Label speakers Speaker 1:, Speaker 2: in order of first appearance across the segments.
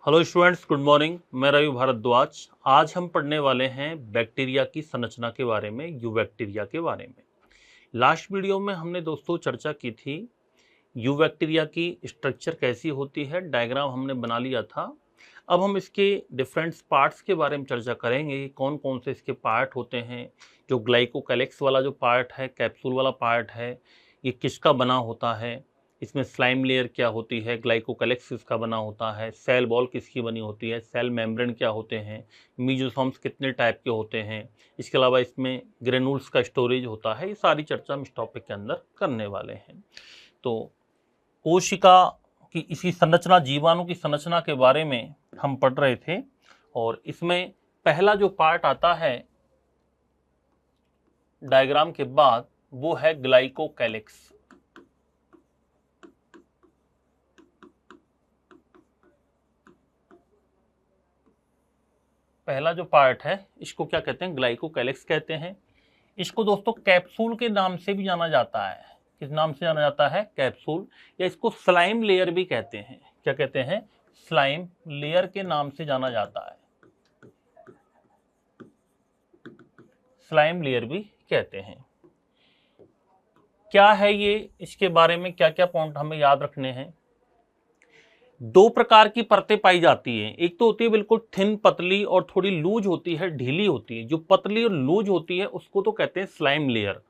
Speaker 1: Hello students, good morning. मैं रवि भारद्वाज। आज हम पढ़ने वाले हैं बैक्टीरिया की संरचना के बारे में, यूबैक्टीरिया के बारे में। लास्ट वीडियो में हमने दोस्तों चर्चा की थी यूबैक्टीरिया की स्ट्रक्चर कैसी होती है, डायग्राम हमने बना लिया था। अब हम इसके डिफरेंट पार्ट्स के बारे में चर्चा करेंगे कि कौन कौन से इसके पार्ट होते हैं। जो ग्लाइकोकैलिक्स वाला जो पार्ट है, कैप्सूल वाला पार्ट है, ये किसका बना होता है, इसमें स्लाइम लेयर क्या होती है, ग्लाइकोकैलिक्स किसका बना होता है, सेल वॉल किसकी बनी होती है, सेल मेम्ब्रेन क्या होते हैं, मीजोसोम्स कितने टाइप के होते हैं, इसके अलावा इसमें ग्रेनुल्स का स्टोरेज होता है। ये सारी चर्चा हम इस टॉपिक के अंदर करने वाले हैं। तो कोशिका की इसी संरचना, जीवाणु की संरचना के बारे में हम पढ़ रहे थे और इसमें पहला जो पार्ट आता है डायग्राम के बाद वो है ग्लाइकोकैलिक्स। पहला जो पार्ट है इसको क्या कहते हैं, ग्लाइकोकैलिक्स कहते हैं। इसको दोस्तों कैप्सूल के नाम से भी जाना जाता है। किस नाम से जाना जाता है? कैप्सूल, या इसको स्लाइम लेयर भी कहते हैं। क्या कहते हैं? स्लाइम लेयर के नाम से जाना जाता है, स्लाइम लेयर भी कहते हैं। क्या है ये, इसके बारे में क्या क्या पॉइंट हमें याद रखने हैं। दो प्रकार की परतें पाई जाती हैं। एक तो होती है बिल्कुल थिन, पतली, और थोड़ी लूज होती है, ढीली होती है। जो पतली और लूज होती है उसको तो कहते हैं स्लाइम लेयर,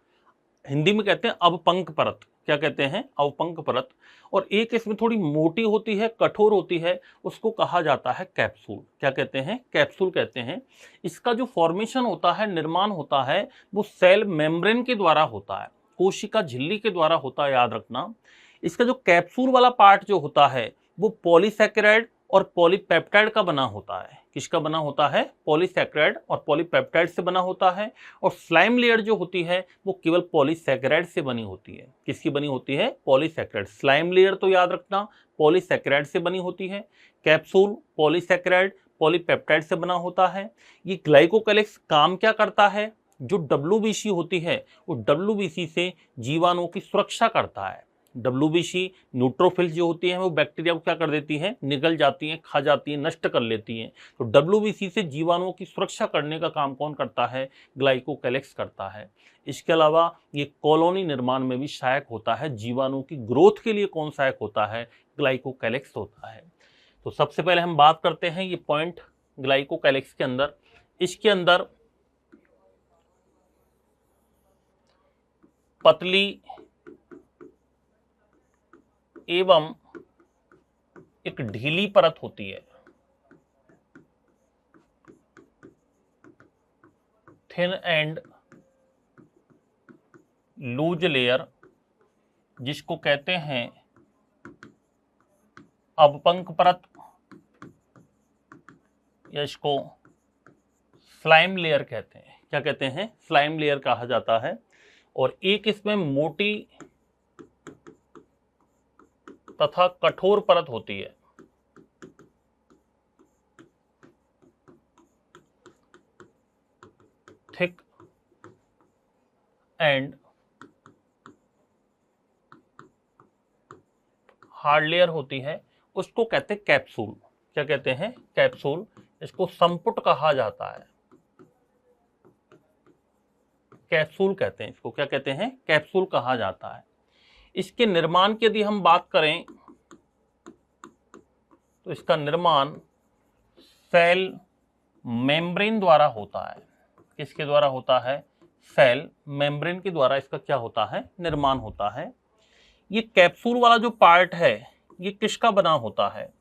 Speaker 1: हिंदी में कहते हैं अवपंक परत। क्या कहते हैं? अवपंक परत। और एक इसमें थोड़ी मोटी होती है, कठोर होती है, उसको कहा जाता है कैप्सूल। क्या कहते हैं? कैप्सूल कहते हैं। इसका जो फॉर्मेशन होता है, निर्माण होता है, वो सेल मेम्ब्रेन के द्वारा होता है, कोशिका झिल्ली के द्वारा होता है, याद रखना। इसका जो कैप्सूल वाला पार्ट जो होता है वो पॉलीसैकेराइड और पॉलीपेप्टाइड का बना होता है। किसका बना होता है? पॉलीसैकेराइड और पॉलीपेप्टाइड से बना होता है। और स्लाइम लेयर जो होती है वो केवल पॉलीसैकेराइड से बनी होती है। किसकी बनी होती है? पॉलीसैकेराइड। स्लाइम लेयर तो याद रखना पॉलीसैकेराइड से बनी होती है। कैप्सूल पॉलीसैकेराइड पॉलीपेप्टाइड से बना होता है। ये ग्लाइकोकैलिक्स काम क्या करता है? जो WBC होती है वो WBC से जीवाणुओं की सुरक्षा करता है। WBC न्यूट्रोफिल्स जो होती हैं वो बैक्टीरिया को क्या कर देती हैं? निगल जाती हैं, खा जाती हैं, नष्ट कर लेती हैं। तो WBC से जीवाणुओं की सुरक्षा करने का काम कौन करता है? ग्लाइकोकैलिक्स करता है। इसके अलावा ये कॉलोनी निर्माण में भी सहायक होता है। जीवाणुओं की ग्रोथ के लिए कौन सहायक होता है? ग्लाइकोकैलिक्स होता है। तो सबसे पहले हम बात करते हैं ये पॉइंट ग्लाइकोकैलिक्स के अंदर। इसके अंदर पतली एवं एक ढीली परत होती है, थिन एंड लूज लेयर, जिसको कहते हैं अवपंक परत, या इसको स्लाइम लेयर कहते हैं। क्या कहते हैं? स्लाइम लेयर कहा जाता है। और एक इसमें मोटी तथा कठोर परत होती है, थिक एंड हार्ड लेयर होती है, उसको कहते हैं कैप्सूल। क्या कहते हैं? कैप्सूल। इसको संपुट कहा जाता है, कैप्सूल कहते हैं इसको। क्या कहते हैं? कैप्सूल कहा जाता है। इसके निर्माण की यदि हम बात करें तो इसका निर्माण सेल मेम्ब्रेन द्वारा होता है। किसके द्वारा होता है? सेल मेम्ब्रेन के द्वारा इसका क्या होता है? निर्माण होता है। ये कैप्सूल वाला जो पार्ट है ये किसका बना होता है?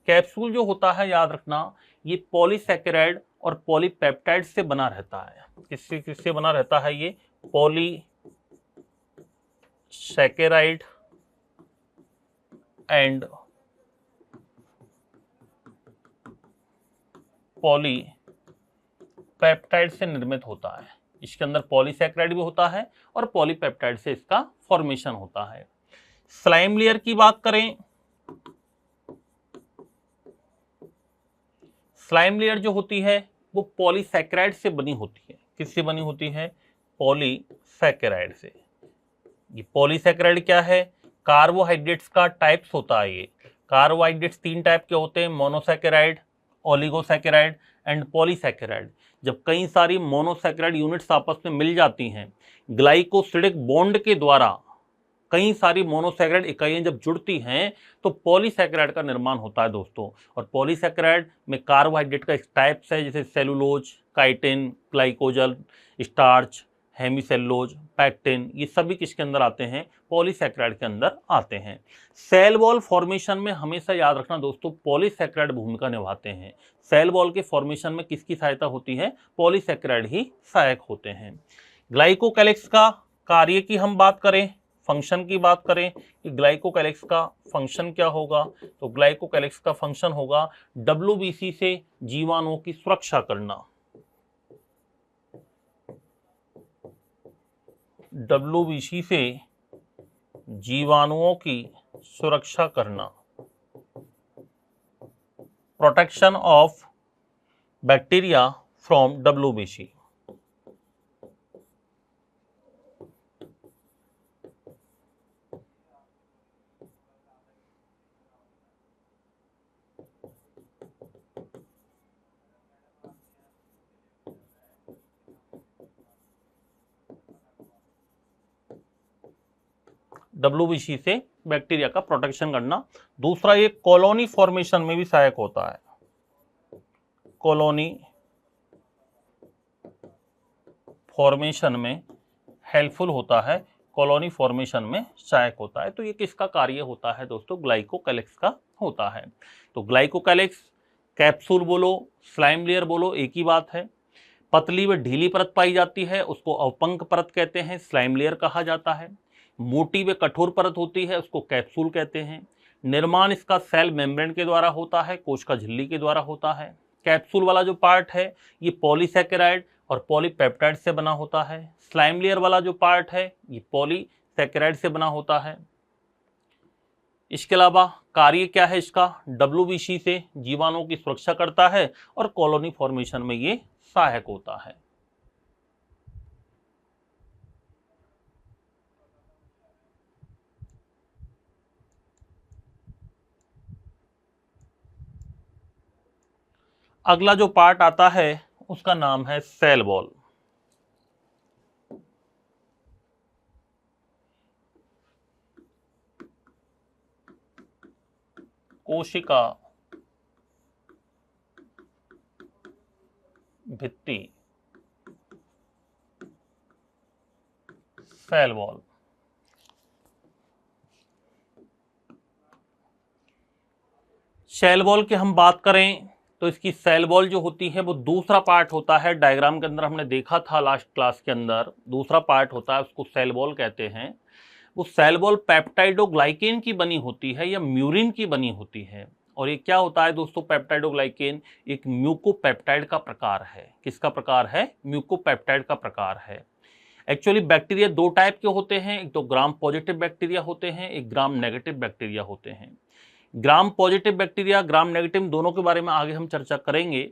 Speaker 1: कैप्सूल जो होता है, याद रखना, ये पॉलीसैकेराइड और पॉलीपेप्टाइड से बना रहता है। किससे किससे बना रहता है? ये पॉलीसैकेराइड एंड पॉलीपेप्टाइड से निर्मित होता है। इसके अंदर पॉलीसैकेराइड भी होता है और पॉलीपेप्टाइड से इसका फॉर्मेशन होता है। स्लाइम लेयर की बात करें, स्लाइम लेयर जो होती है वो पॉलीसैकेराइड से बनी होती है। किससे बनी होती है? पॉलीसैकेराइड से। ये पॉलीसैकेराइड क्या है? कार्बोहाइड्रेट्स का टाइप्स होता है। ये कार्बोहाइड्रेट्स 3 टाइप के होते हैं, मोनोसैकेराइड, ओलिगोसैकेराइड एंड पॉलीसैकेराइड। जब कई सारी मोनोसैकेराइड यूनिट्स आपस में मिल जाती हैं, ग्लाइकोसिडिक बॉन्ड के द्वारा कई सारी मोनोसैकेराइड इकाइयां जब जुड़ती हैं तो पॉलीसैकेराइड का निर्माण होता है दोस्तों। और पॉलीसैकेराइड में कार्बोहाइड्रेट का टाइप्स है, जैसे cellulose, chitin, glycogen, starch, hemicellulose, pectin, ये सभी किसके अंदर आते हैं? पॉलीसैकेराइड के अंदर आते हैं। सेल वॉल फॉर्मेशन में हमेशा याद रखना दोस्तों, पॉलीसैकेराइड भूमिका निभाते हैं। सेल वॉल के फॉर्मेशन में किसकी सहायता होती है? पॉलीसैकेराइड ही सहायक होते हैं। ग्लाइकोकैलिक्स का कार्य की हम बात करें, फंक्शन की बात करें कि ग्लाइकोकैलिक्स का फंक्शन क्या होगा, तो ग्लाइकोकैलिक्स का फंक्शन होगा डब्ल्यूबीसी से जीवाणुओं की सुरक्षा करना। डब्ल्यूबीसी से जीवाणुओं की सुरक्षा करना, protection of bacteria from WBC. WBC से बैक्टीरिया का प्रोटेक्शन करना। दूसरा, ये कॉलोनी फॉर्मेशन में भी सहायक होता है। कॉलोनी फॉर्मेशन में हेल्पफुल होता है, कॉलोनी फॉर्मेशन में सहायक होता है। तो ये किसका कार्य होता है दोस्तों? ग्लाइकोकैलिक्स का होता है। तो ग्लाइकोकैलिक्स, कैप्सूल बोलो, स्लाइम लेयर बोलो, एक ही बात है। पतली व ढीली परत पाई जाती है, उसको अवपंक परत कहते हैं, स्लाइम लेयर कहा जाता है। मोटी व कठोर परत होती है, उसको कैप्सूल कहते हैं। निर्माण इसका सेल मेम्ब्रेन के द्वारा होता है, कोशिका झिल्ली के द्वारा होता है। कैप्सूल वाला जो पार्ट है ये पॉलीसैकेराइड और पॉलीपेप्टाइड से बना होता है। स्लाइम लेयर वाला जो पार्ट है ये पॉलीसैकेराइड से बना होता है। इसके अलावा कार्य क्या है इसका? डब्ल्यूबीसी से जीवाणुओं की सुरक्षा करता है और कॉलोनी फॉर्मेशन में ये सहायक होता है। अगला जो पार्ट आता है उसका नाम है सेल वॉल। कोशिका भित्ति, सेल वॉल। सेल वॉल की हम बात करें तो इसकी सेल वॉल जो होती है वो दूसरा पार्ट होता है। डायग्राम के अंदर हमने देखा था लास्ट क्लास के अंदर, दूसरा पार्ट होता है, उसको सेल वॉल कहते हैं। वो सेल वॉल पेप्टाइडोग्लाइकेन की बनी होती है या म्यूरिन की बनी होती है। और ये क्या होता है दोस्तों? पेप्टाइडोग्लाइकेन एक म्यूकोपेप्टाइड का प्रकार है। किसका प्रकार है? म्यूकोपेप्टाइड का प्रकार है। एक्चुअली बैक्टीरिया दो टाइप के होते हैं, एक तो ग्राम पॉजिटिव बैक्टीरिया होते हैं, एक ग्राम नेगेटिव बैक्टीरिया होते हैं। Gram positive bacteria, gram negative, दोनों के बारे में आगे हम चर्चा करेंगे।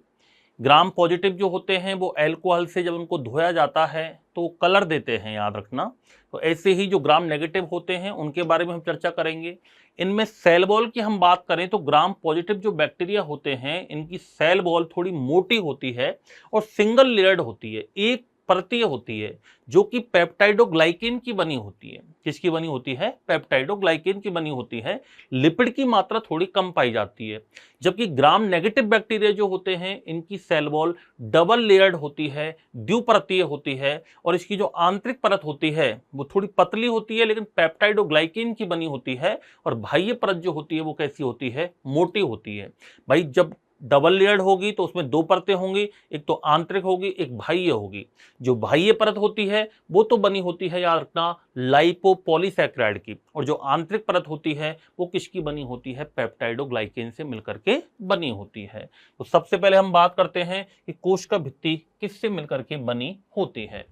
Speaker 1: ग्राम पॉजिटिव जो होते हैं वो एल्कोहल से जब उनको धोया जाता है तो कलर देते हैं, याद रखना। तो ऐसे ही जो ग्राम नेगेटिव होते हैं उनके बारे में हम चर्चा करेंगे। इनमें सेल वॉल की हम बात करें तो ग्राम पॉजिटिव जो बैक्टीरिया होते हैं इनकी सेल वॉल थोड़ी मोटी होती है और सिंगल लेयर्ड होती है, एक परतीय होती है, जो कि पेप्टाइडोग्लाइकेन की बनी होती है। किसकी बनी होती है? पेप्टाइडोग्लाइकेन की बनी होती है। लिपिड की मात्रा थोड़ी कम पाई जाती है। जबकि ग्राम नेगेटिव बैक्टीरिया जो होते हैं इनकी सेल वॉल डबल लेयर्ड होती है, द्विपरतीय होती है, और इसकी जो आंतरिक परत होती है वो थोड़ी पतली होती है लेकिन पेप्टाइडोग्लाइकेन की बनी होती है। और बाह्य परत जो होती है वो कैसी होती है? मोटी होती है। भाई जब डबल लेयर्ड होगी तो उसमें दो परतें होंगी, एक तो आंतरिक होगी, एक बाह्य होगी। जो बाह्य परत होती है वो तो बनी होती है, याद रखना, लाइपोपॉलीसैकेराइड की, और जो आंतरिक परत होती है वो किसकी बनी होती है? पेप्टाइडोग्लाइकेन से मिलकर के बनी होती है। तो सबसे पहले हम बात करते हैं कि कोशिका भित्ति किससे मिलकर के बनी होती है।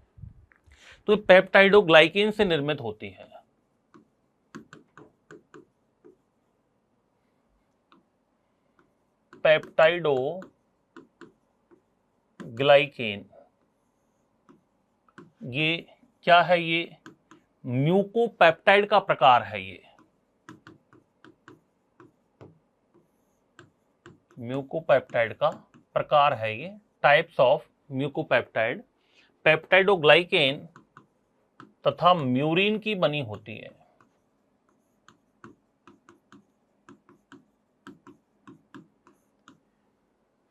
Speaker 1: तो पेप्टाइडोग्लाइकेन से निर्मित होती है। पेप्टाइडोग्लाइकेन ये क्या है? ये म्यूकोपेप्टाइड का प्रकार है। ये म्यूकोपेप्टाइड का प्रकार है ये, टाइप्स ऑफ म्यूकोपेप्टाइड। पेप्टाइडोग्लाइकेन तथा म्यूरिन की बनी होती है।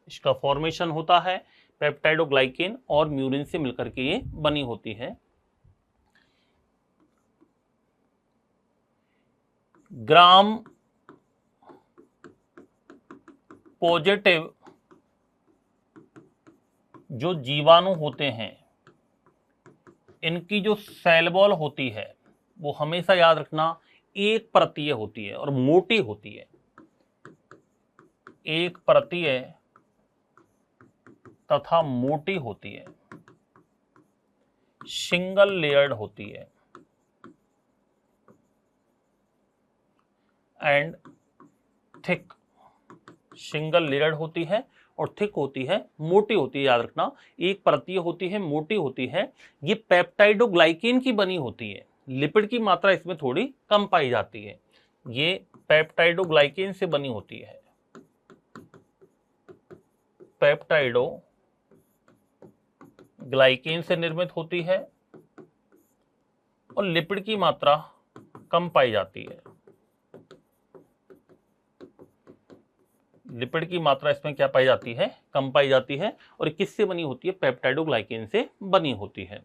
Speaker 1: इसका फॉर्मेशन होता है पेप्टाइडोग्लाइकेन और म्यूरिन से मिलकर के ये बनी होती है। ग्राम पॉजिटिव जो जीवाणु होते हैं, इनकी जो सेल वॉल होती है वो हमेशा याद रखना एक परतीय होती है और मोटी होती है। एक परतीय तथा मोटी होती है, सिंगल लेयर्ड होती है एंड थिक। सिंगल लेयर्ड होती है और थिक होती है, मोटी होती है, याद रखना एक परतीय होती है, मोटी होती है। ये पेप्टाइडोग्लाइकेन की बनी होती है, लिपिड की मात्रा इसमें थोड़ी कम पाई जाती है। ये पेप्टाइडोग्लाइकेन से बनी होती है, पेप्टाइडोग्लाइकेन से निर्मित होती है और लिपिड की मात्रा कम पाई जाती है। लिपिड की मात्रा इसमें क्या पाई जाती है, कम पाई जाती है। और किससे बनी होती है, पेप्टाइडोग्लाइकेन से बनी होती है।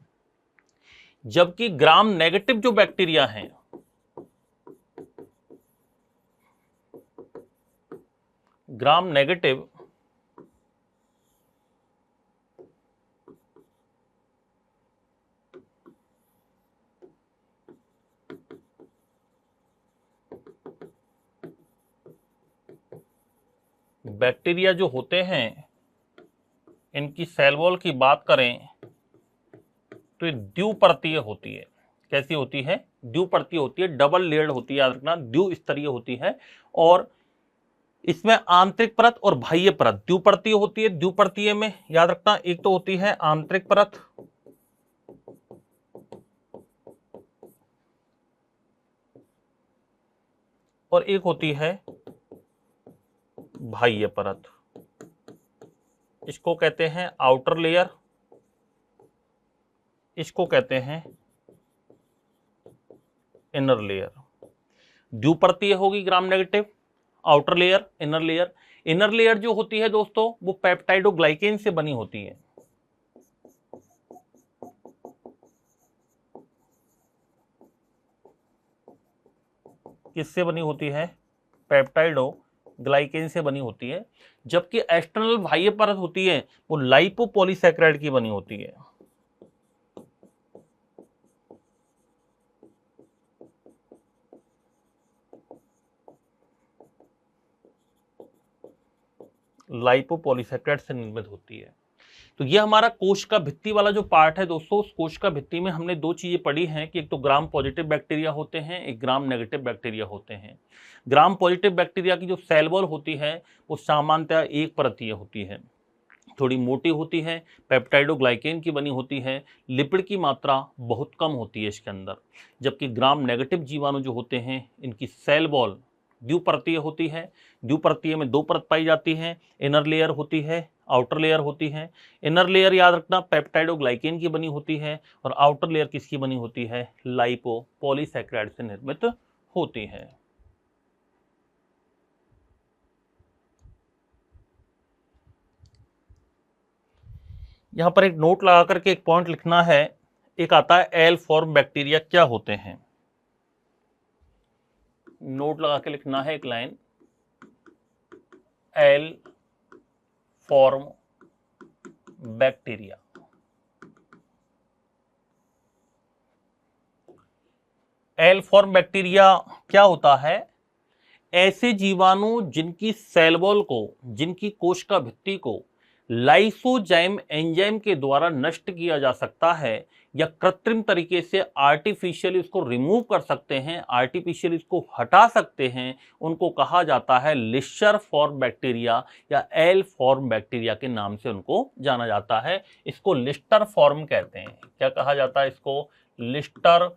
Speaker 1: जबकि ग्राम नेगेटिव जो बैक्टीरिया हैं, ग्राम नेगेटिव बैक्टीरिया जो होते हैं, इनकी सेल वॉल की बात करें तो ये द्विपर्तीय होती है। कैसी होती है, द्विपर्तीय होती है, डबल लेयर्ड होती है, याद रखना द्विस्तरीय होती है। और इसमें आंतरिक परत और बाह्य परत द्विपर्तीय होती है। द्विपर्तीय में याद रखना एक तो होती है आंतरिक परत और एक होती है बाह्य परत। इसको कहते हैं आउटर लेयर, इसको कहते हैं इनर लेयर। द्विपर्तीय होगी gram negative, outer layer, inner layer. Inner layer जो होती है दोस्तों वो पेप्टाइडोग्लाइकेन से बनी होती है। किससे बनी होती है, पेप्टाइडोग्लाइकेन से बनी होती है। जबकि एक्सटर्नल बाह्य परत होती है वो लाइपोपॉलीसैकेराइड की बनी होती है। लाइपोपॉलीसैकेराइड से निर्मित होती है। तो ये हमारा कोश का भित्ति वाला जो पार्ट है दोस्तों, उस कोश का भित्ति में हमने दो चीजें पढ़ी हैं कि एक तो ग्राम पॉजिटिव बैक्टीरिया होते हैं, एक ग्राम नेगेटिव बैक्टीरिया होते हैं। ग्राम पॉजिटिव बैक्टीरिया की जो सेल वॉल होती है वो सामान्यतः एक परतीय होती है, थोड़ी मोटी होती है, पेप्टाइडोग्लाइकेन की बनी होती है, लिपिड की मात्रा बहुत कम होती है इसके अंदर। जबकि ग्राम नेगेटिव जीवाणु जो होते हैं, इनकी सेल वॉल द्विपर्तीय होती है। द्विपर्तीय में दो परत पाई जाती है, इनर लेयर होती है, आउटर लेयर होती है। इनर लेयर याद रखना पेप्टाइडोग्लाइकेन की बनी होती है और आउटर लेयर किसकी बनी होती है, लाइपोपॉलीसैकेराइड से निर्मित होती है। यहां पर एक नोट लगा करके एक पॉइंट लिखना है। एक आता है एल फॉर्म बैक्टीरिया क्या होते हैं, नोट लगा के लिखना है एक line, L form bacteria. L form bacteria क्या होता है, ऐसे जीवाणु जिनकी सेल वॉल को, जिनकी कोश का भित्ति को लाइसोजाइम एंजाइम के द्वारा नष्ट किया जा सकता है या कृत्रिम तरीके से आर्टिफिशियली उसको रिमूव कर सकते हैं, आर्टिफिशियली इसको हटा सकते हैं, उनको कहा जाता है लिस्टर फॉर्म बैक्टीरिया या एल फॉर्म बैक्टीरिया के नाम से उनको जाना जाता है। इसको लिस्टर फॉर्म कहते हैं। क्या कहा जाता है इसको, लिस्टर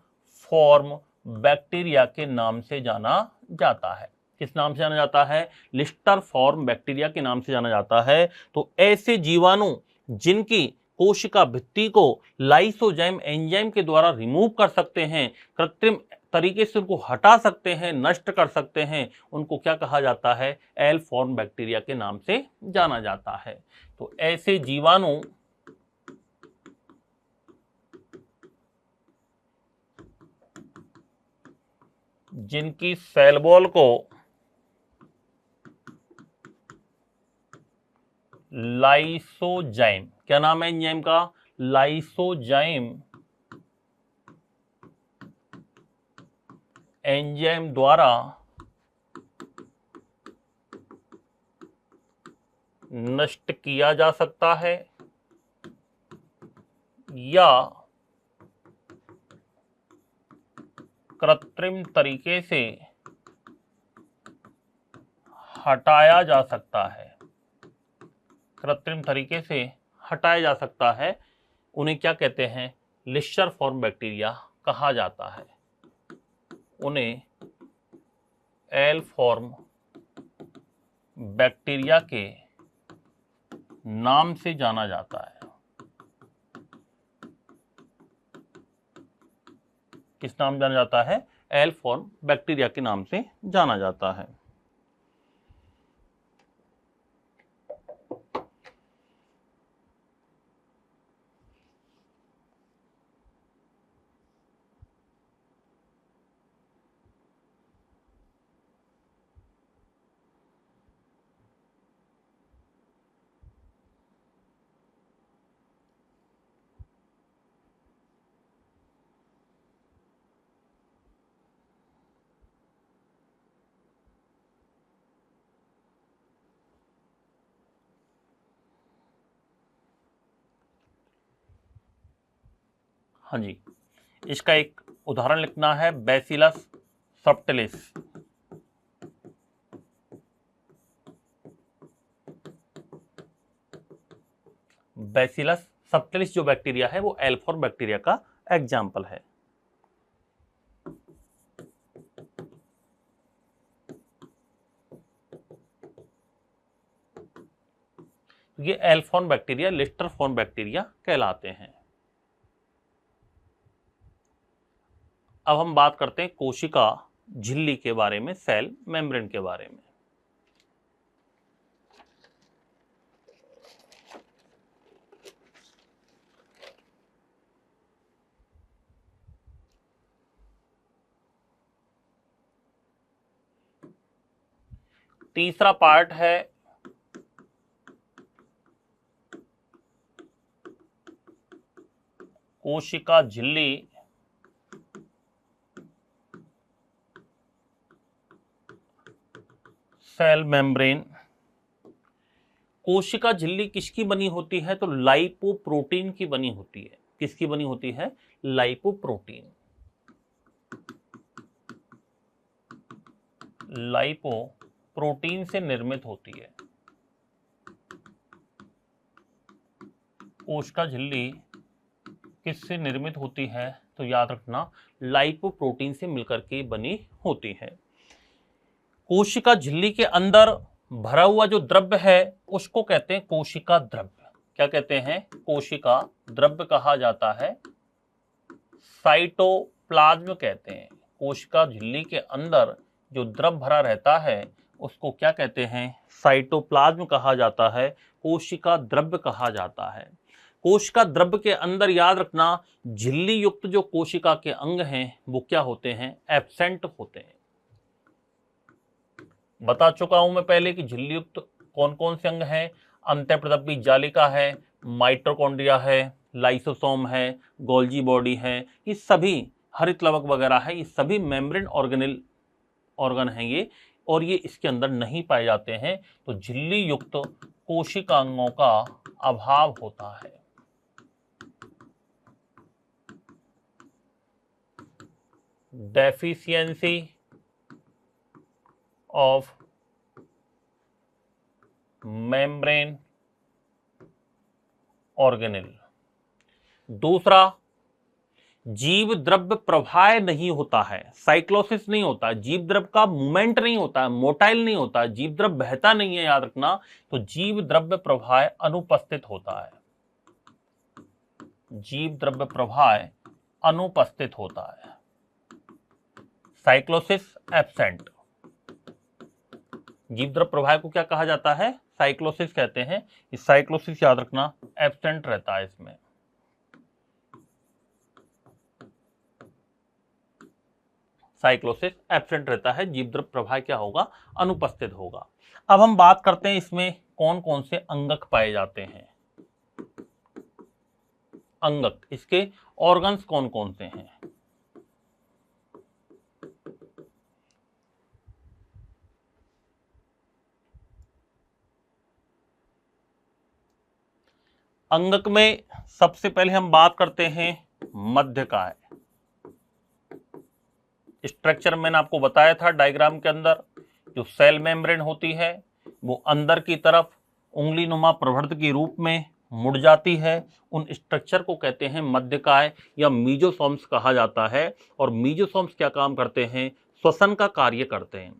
Speaker 1: फॉर्म बैक्टीरिया के नाम से जाना जाता है। किस नाम से जाना जाता है? लिस्टर फॉर्म बैक्टीरिया के नाम से जाना जाता है। तो ऐसे जीवाणु जिनकी कोशिका भित्ति को लाइसोजाइम एंजाइम के द्वारा रिमूव कर सकते हैं, कृत्रिम तरीके से उनको हटा सकते हैं, नष्ट कर सकते हैं, उनको क्या कहा जाता है? एल फॉर्म बैक्टीरिया के नाम से जाना जाता है। तो ऐसे जीवाणु जिनकी सेल वॉल को लाइसोजाइम, क्या नाम है एंजाइम का? लाइसोजाइम एंजाइम द्वारा नष्ट किया जा सकता है या कृत्रिम तरीके से हटाया जा सकता है, कृत्रिम तरीके से हटाया जा सकता है, उन्हें क्या कहते हैं? लिस्टर फॉर्म बैक्टीरिया कहा जाता है। उन्हें एल फॉर्म बैक्टीरिया के नाम से जाना जाता है। किस नाम जाना जाता है? एल फॉर्म बैक्टीरिया के नाम से जाना जाता है। हाँ जी, इसका एक उदाहरण लिखना है, बैसिलस सबटिलिस। बैसिलस सबटिलिस जो बैक्टीरिया है वो एल फॉर्म बैक्टीरिया का एग्जाम्पल है। ये L form bacteria lister form bacteria कहलाते हैं। अब हम बात करते हैं कोशिका झिल्ली के बारे में, सेल मेम्ब्रेन के बारे में। तीसरा पार्ट है कोशिका झिल्ली सेल मेम्ब्रेन। कोशिका झिल्ली किसकी बनी होती है? तो लाइपोप्रोटीन की बनी होती है। किसकी बनी होती है? लाइपोप्रोटीन। लाइपोप्रोटीन से निर्मित होती है। कोशिका झिल्ली किससे निर्मित होती है? तो याद रखना, लाइपोप्रोटीन से मिलकर के बनी होती है। कोशिका झिल्ली के अंदर भरा हुआ जो द्रव्य है उसको कहते हैं कोशिका द्रव्य। क्या कहते हैं? कोशिका द्रव्य कहा जाता है। साइटोप्लाज्म कहते हैं। कोशिका झिल्ली के अंदर जो द्रव्य भरा रहता है उसको क्या कहते हैं? साइटोप्लाज्म कहा जाता है, कोशिका द्रव्य कहा जाता है। कोशिका द्रव्य के अंदर याद रखना, झिल्ली युक्त जो कोशिका के अंग हैं वो क्या होते हैं? एब्सेंट होते हैं। बता चुका हूं मैं पहले कि झिल्ली युक्त कौन कौन से अंग हैं। अंतःप्रदपी जालिका है, माइटोकॉन्ड्रिया है, लाइसोसोम है, गोल्जी बॉडी है, ये सभी हरितलवक वगैरह है, ये सभी मेम्ब्रेन ऑर्गन हैं ये, और ये इसके अंदर नहीं पाए जाते हैं। तो झिल्ली युक्त कोशिकांगों का अभाव होता है। Deficiency of membrane organelle. दूसरा, जीव द्रव्य प्रवाह नहीं होता है, साइक्लोसिस नहीं होता, जीव द्रव्य का मूवमेंट नहीं होता है, मोटाइल नहीं होता, जीव द्रव्य बहता नहीं है, याद रखना, तो जीव द्रव्य प्रवाह अनुपस्थित होता है, जीव द्रव्य प्रवाह अनुपस्थित होता है, साइक्लोसिस एब्सेंट। जीव द्रव्य प्रवाह को क्या कहा जाता है? साइक्लोसिस कहते हैं। इस साइक्लोसिस याद रखना एब्सेंट रहता है, इसमें साइक्लोसिस एब्सेंट रहता है, जीव द्रव्य प्रवाह क्या होगा? अनुपस्थित होगा। अब हम बात करते हैं इसमें कौन कौन से अंगक पाए जाते हैं। अंगक, इसके ऑर्गन्स कौन कौन से हैं? अंगक में सबसे पहले हम बात करते हैं मध्यकाय। स्ट्रक्चर मैंने आपको बताया था डायग्राम के अंदर, जो सेल मेम्ब्रेन होती है वो अंदर की तरफ उंगली नुमा प्रवृत्त के रूप में मुड़ जाती है, उन स्ट्रक्चर को कहते हैं मध्यकाय या मीजोसोम्स कहा जाता है। और मीजोसोम्स क्या काम करते हैं? श्वसन का कार्य करते हैं।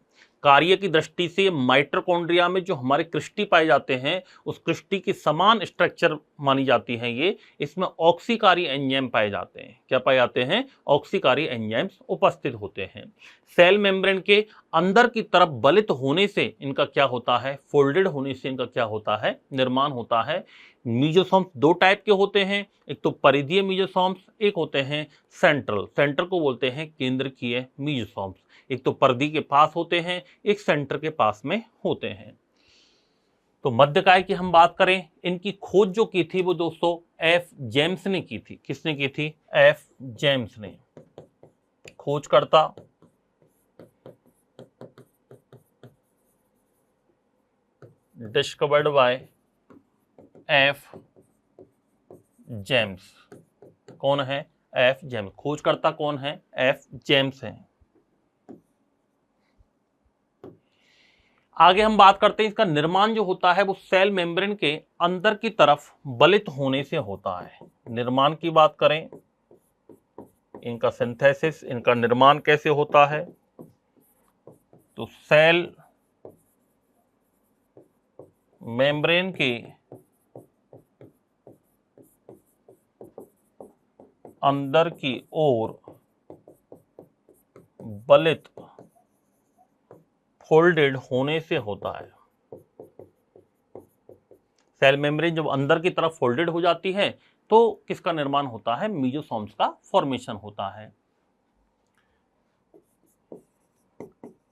Speaker 1: कार्य की दृष्टि से माइटोकॉन्ड्रिया में जो हमारे क्रिस्टी पाए जाते हैं, उस क्रिस्टी की समान स्ट्रक्चर मानी जाती है ये। इसमें ऑक्सीकारी एंजाइम पाए जाते हैं। क्या पाए जाते हैं? ऑक्सीकारी एंजाइम्स उपस्थित होते हैं। सेल मेम्ब्रेन के अंदर की तरफ बलित होने से इनका क्या होता है? फोल्डेड होने से इनका क्या होता है? निर्माण होता है। मीजोसोम्स दो टाइप के होते हैं, एक तो परिधीय मीजोसोम्स, एक होते हैं सेंट्रल। सेंटर को बोलते हैं केंद्रकीय मीजोसोम्स। एक तो परिधि के पास होते हैं, एक सेंटर के पास में होते हैं। तो मध्यकाय की हम बात करें, इनकी खोज जो की थी वो दोस्तों एफ जेम्स ने की थी। किसने की थी? एफ जेम्स ने। खोजकर्ता डिस्कवर्ड बाय एफ जेम्स। कौन है? F James. खोजकर्ता कौन है? एफ जेम्स है। आगे हम बात करते हैं, इसका निर्माण जो होता है वो सेल मेम्ब्रेन के अंदर की तरफ बलित होने से होता है। निर्माण की बात करें, इनका सिंथेसिस, इनका निर्माण कैसे होता है? तो सेल मेम्ब्रेन के अंदर की ओर बलित फोल्डेड होने से होता है। सेल मेम्ब्रेन जब अंदर की तरफ फोल्डेड हो जाती है तो किसका निर्माण होता है? मीजोसोम्स का फॉर्मेशन होता है।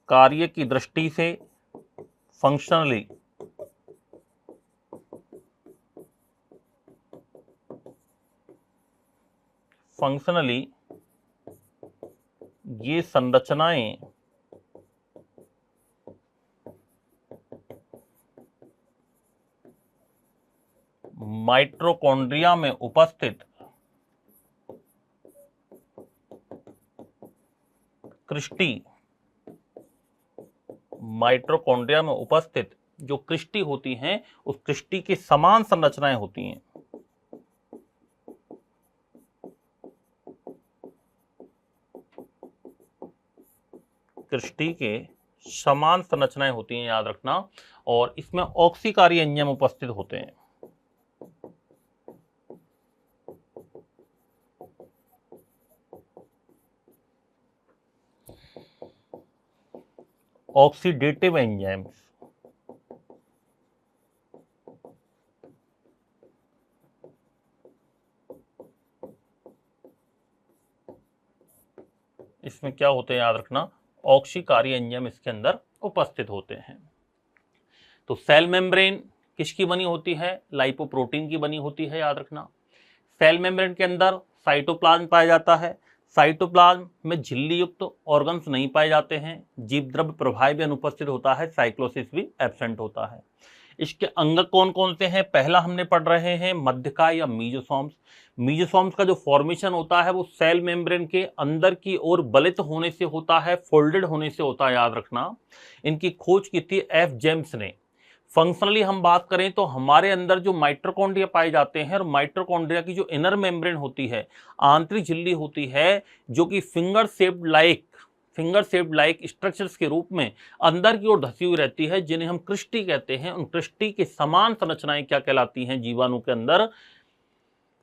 Speaker 1: कार्य की दृष्टि से फंक्शनली ये संरचनाएं माइटोकॉन्ड्रिया में उपस्थित क्रिस्टी, माइटोकॉन्ड्रिया में उपस्थित जो क्रिस्टी होती हैं, उस क्रिस्टी की समान संरचनाएं होती हैं। क्रिस्टी के समान संरचनाएं होती हैं, याद रखना। और इसमें ऑक्सीकारी एंजाइम उपस्थित होते हैं। ऑक्सीडेटिव एंजाइम्स, इसमें क्या होते हैं? याद रखना, ऑक्सीकारी एंजाइम इसके अंदर उपस्थित होते हैं। तो सेल मेम्ब्रेन किसकी बनी होती है? लाइपोप्रोटीन की बनी होती है, याद रखना। सेल मेम्ब्रेन के अंदर साइटोप्लाज्म पाया जाता है। साइटोप्लाज्म में झिल्ली युक्त ऑर्गन्स नहीं पाए जाते हैं। जीव द्रव्य प्रवाह भी अनुपस्थित होता है, साइक्लोसिस भी एब्सेंट होता है। इसके अंग कौन कौन से हैं? पहला हमने पढ़ रहे हैं मध्यकाय या मीजोसोम्स। मीजोसोम्स का जो फॉर्मेशन होता है वो सेल मेम्ब्रेन के अंदर की ओर बलित होने से होता है, फोल्डेड होने से होता है, याद रखना। इनकी खोज की थी एफ जेम्स ने। फंक्शनली हम बात करें तो हमारे अंदर जो माइटोकॉन्ड्रिया पाए जाते हैं, और माइटोकॉन्ड्रिया की जो इनर मेम्ब्रेन होती है, आंतरिक झिल्ली होती है, जो कि फिंगर शेप्ड लाइक स्ट्रक्चर्स के रूप में अंदर की ओर धसी हुई रहती है, जिन्हें हम क्रिस्टी कहते हैं। उन क्रिस्टी के समान संरचनाएं क्या कहलाती हैं जीवाणु के अंदर?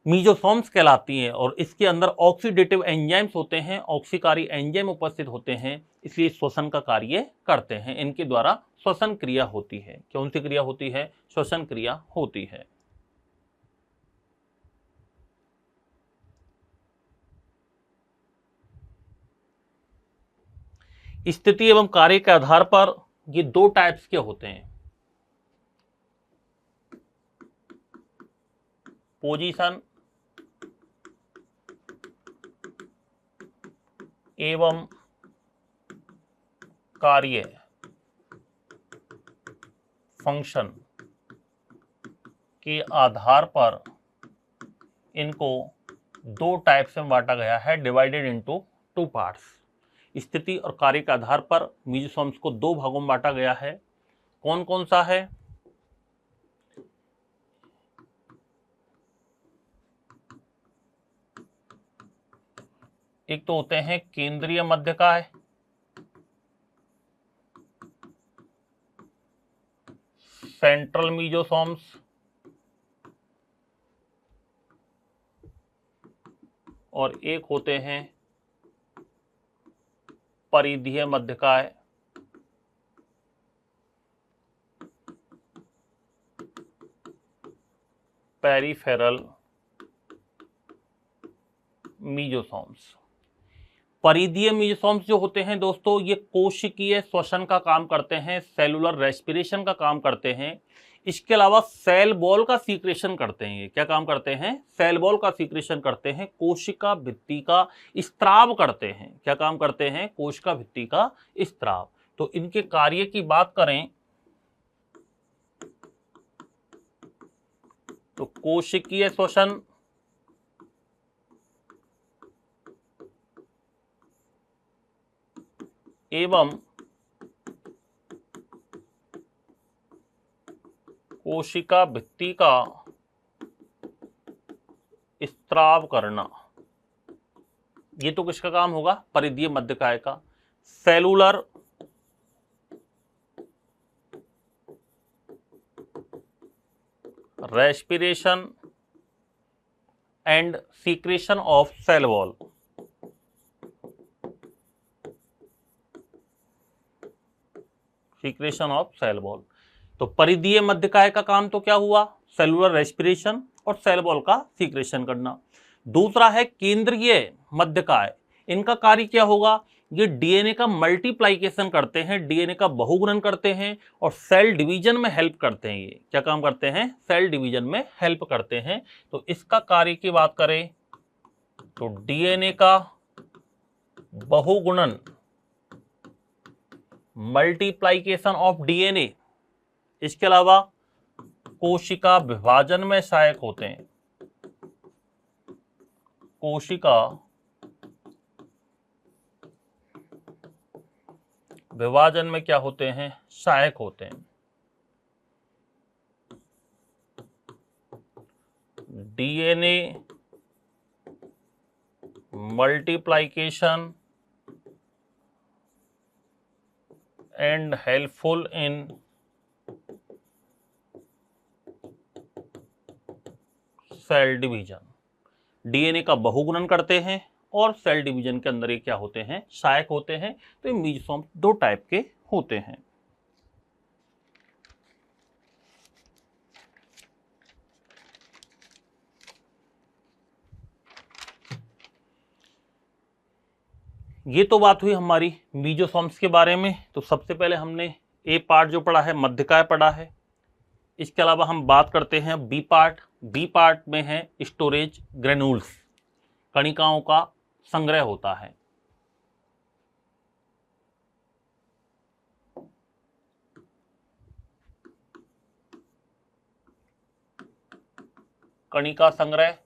Speaker 1: मीजोसोम्स कहलाती हैं। और इसके अंदर ऑक्सीडेटिव एंजाइम्स होते हैं, ऑक्सीकारी एंजाइम उपस्थित होते हैं, इसलिए श्वसन का कार्य करते हैं। इनके द्वारा श्वसन क्रिया होती है। कौन सी क्रिया होती है? श्वसन क्रिया होती है। स्थिति एवं कार्य के आधार पर ये दो टाइप्स के होते हैं, पोजीशन एवं कार्य, फंक्शन के आधार पर इनको दो टाइप्स में बांटा गया है, डिवाइडेड इनटू टू पार्ट्स। स्थिति और कार्य के आधार पर मीजोसोम्स को दो भागों में बांटा गया है। कौन कौन सा है? एक तो होते हैं केंद्रीय मध्यकाय, सेंट्रल मीजोसोम्स, और एक होते हैं परिधीय मध्यकाय, पेरिफेरल मीजोसोम्स। परिधीय मीजोसोम्स जो होते हैं दोस्तों, ये कोशिकीय श्वसन का काम करते हैं, सेलुलर रेस्पिरेशन का काम करते हैं। इसके अलावा सेल बॉल का सीक्रेशन करते हैं। ये क्या काम करते हैं? सेल बॉल का सीक्रेशन करते हैं, कोशिका भित्ति का स्त्राव करते हैं। क्या काम करते हैं? कोशिका भित्ति का स्त्राव। तो इनके कार्य की बात करें तो कोशिकीय श्वसन, एवं कोशिका भित्ति का स्त्राव करना, ये तो किसका काम होगा? परिधीय मध्यकाय का। Cellular respiration and secretion of cell wall, secretion of cell wall. तो परिधीय मध्यकाय का काम तो क्या हुआ? सेलुलर रेस्पिरेशन और सेल वॉल का सीक्रेशन करना। दूसरा है केंद्रीय मध्यकाय। इनका कार्य क्या होगा? ये डीएनए का मल्टीप्लाइकेशन करते हैं, डीएनए का बहुगुणन करते हैं और सेल डिवीजन में हेल्प करते हैं। ये क्या काम करते हैं? सेल डिवीजन में हेल्प करते हैं। तो इसका कार्य की बात करें तो डीएनए का बहुगुणन, मल्टीप्लाइकेशन ऑफ डीएनए। इसके अलावा कोशिका विभाजन में सहायक होते हैं, कोशिका विभाजन में क्या होते हैं? सहायक होते हैं। DNA multiplication and helpful in cell division. DNA का बहुगुणन करते हैं और सेल डिवीजन के अंदर ये क्या होते हैं? सहायक होते हैं। तो ये मीजोसोम दो टाइप के होते हैं। ये तो बात हुई हमारी मीजोसोम्स के बारे में। तो सबसे पहले हमने ए पार्ट जो पढ़ा है, मध्यकाय पढ़ा है। इसके अलावा हम बात करते हैं बी पार्ट। बी पार्ट में है स्टोरेज ग्रेन्यूल्स, कणिकाओं का संग्रह होता है। कणिका संग्रह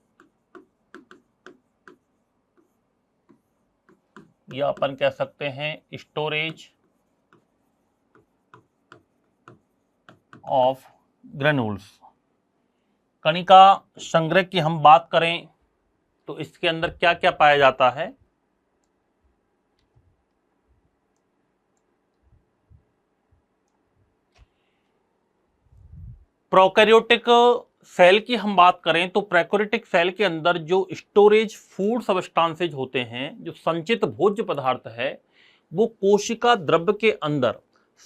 Speaker 1: या अपन कह सकते हैं स्टोरेज ऑफ ग्रेन्यूल्स। कणिका संग्रह की हम बात करें तो इसके अंदर क्या क्या पाया जाता है? प्रोकैरियोटिक सेल की हम बात करें तो प्रोकैरियोटिक सेल के अंदर जो स्टोरेज फूड सबस्टांसेज होते हैं, जो संचित भोज्य पदार्थ है, वो कोशिका द्रव्य के अंदर,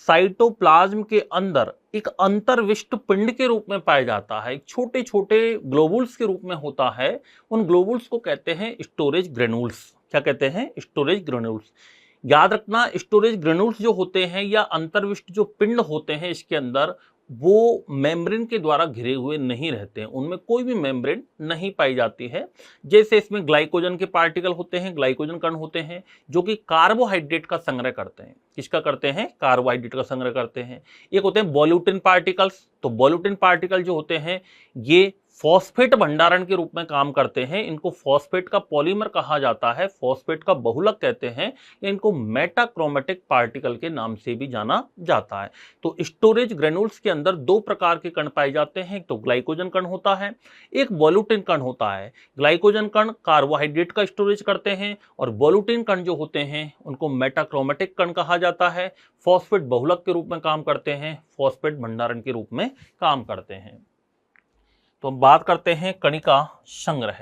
Speaker 1: साइटोप्लाज्म के अंदर एक अंतर्विष्ट पिंड के रूप में पाया जाता है। एक छोटे छोटे ग्लोबुल्स के रूप में होता है। उन ग्लोबुल्स को कहते हैं स्टोरेज ग्रेन्यूल्स। क्या कहते हैं? Storage granules. याद रखना, स्टोरेज ग्रेन्यूल्स जो होते हैं या अंतर्विष्ट जो पिंड होते हैं इसके अंदर, वो मेम्ब्रेन के द्वारा घिरे हुए नहीं रहते हैं, उनमें कोई भी मेम्ब्रेन नहीं पाई जाती है। जैसे इसमें ग्लाइकोजन के पार्टिकल होते हैं, ग्लाइकोजन कण होते हैं जो कि कार्बोहाइड्रेट का संग्रह करते हैं। किसका करते हैं? कार्बोहाइड्रेट का संग्रह करते हैं। एक होते हैं बोल्यूटिन पार्टिकल्स। तो बोल्यूटिन पार्टिकल जो होते हैं ये फॉस्फेट भंडारण के रूप में काम करते हैं। इनको फॉस्फेट का पॉलीमर कहा जाता है, फॉस्फेट का बहुलक कहते हैं, या इनको मेटाक्रोमेटिक पार्टिकल के नाम से भी जाना जाता है। तो स्टोरेज ग्रेन्यूल्स के अंदर दो प्रकार के कण पाए जाते हैं। एक तो ग्लाइकोजन कण होता है, एक बोल्यूटिन कण होता है। ग्लाइकोजन कण कार्बोहाइड्रेट का स्टोरेज करते हैं और बोल्यूटिन कण जो होते हैं उनको मेटाक्रोमेटिक कण कहा जाता है। फॉस्फेट बहुलक के रूप में काम करते हैं, फॉस्फेट भंडारण के रूप में काम करते हैं। तो हम बात करते हैं कणिका संग्रह।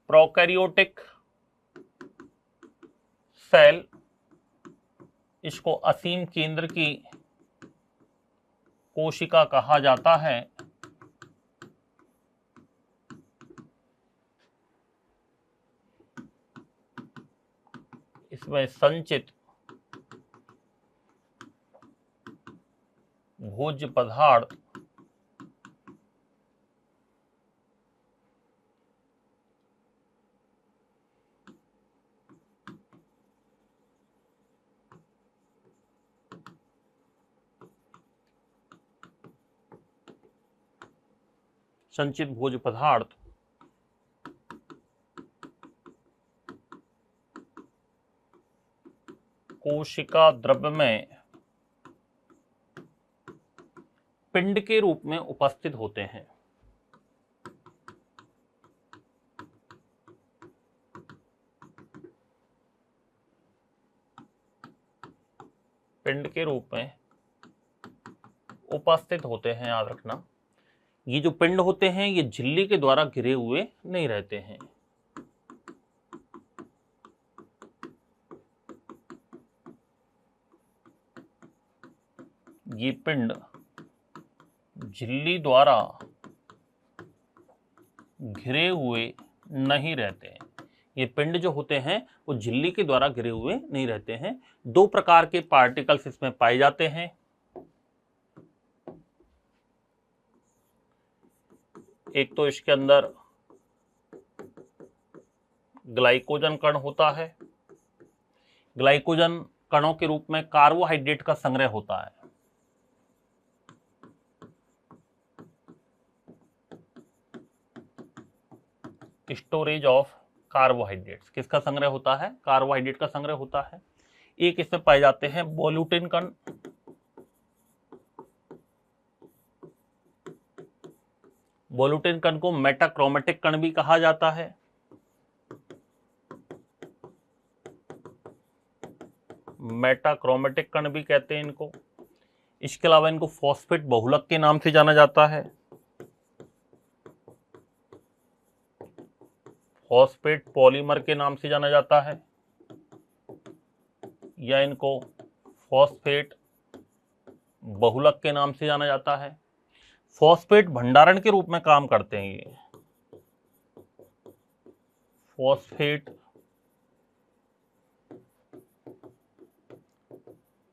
Speaker 1: प्रोकैरियोटिक सेल, इसको असीम केंद्र की कोशिका कहा जाता है। इसमें संचित भोज्य पदार्थ संचित भोज्य पदार्थ कोशिका द्रव्य में पिंड के रूप में उपस्थित होते हैं। पिंड के रूप में उपस्थित होते हैं। याद रखना, ये जो पिंड होते हैं ये झिल्ली के द्वारा घिरे हुए नहीं रहते हैं। ये पिंड झिल्ली द्वारा घिरे हुए नहीं रहते हैं। ये पिंड जो होते हैं वो झिल्ली के द्वारा घिरे हुए नहीं रहते हैं। दो प्रकार के पार्टिकल्स इसमें पाए जाते हैं। एक तो इसके अंदर ग्लाइकोजन कण होता है। ग्लाइकोजन कणों के रूप में कार्बोहाइड्रेट का संग्रह होता है। स्टोरेज ऑफ कार्बोहाइड्रेट्स, किसका संग्रह होता है? कार्बोहाइड्रेट का संग्रह होता है। एक इसमें पाए जाते हैं बोल्यूटिन कण। बोल्यूटिन कण को मेटाक्रोमेटिक कण भी कहा जाता है। मेटाक्रोमेटिक कण भी कहते हैं इनको। इसके अलावा इनको फॉस्फेट बहुलक के नाम से जाना जाता है। फॉस्फेट पॉलीमर के नाम से जाना जाता है, या इनको फॉस्फेट बहुलक के नाम से जाना जाता है। फॉस्फेट भंडारण के रूप में काम करते हैं ये। फॉस्फेट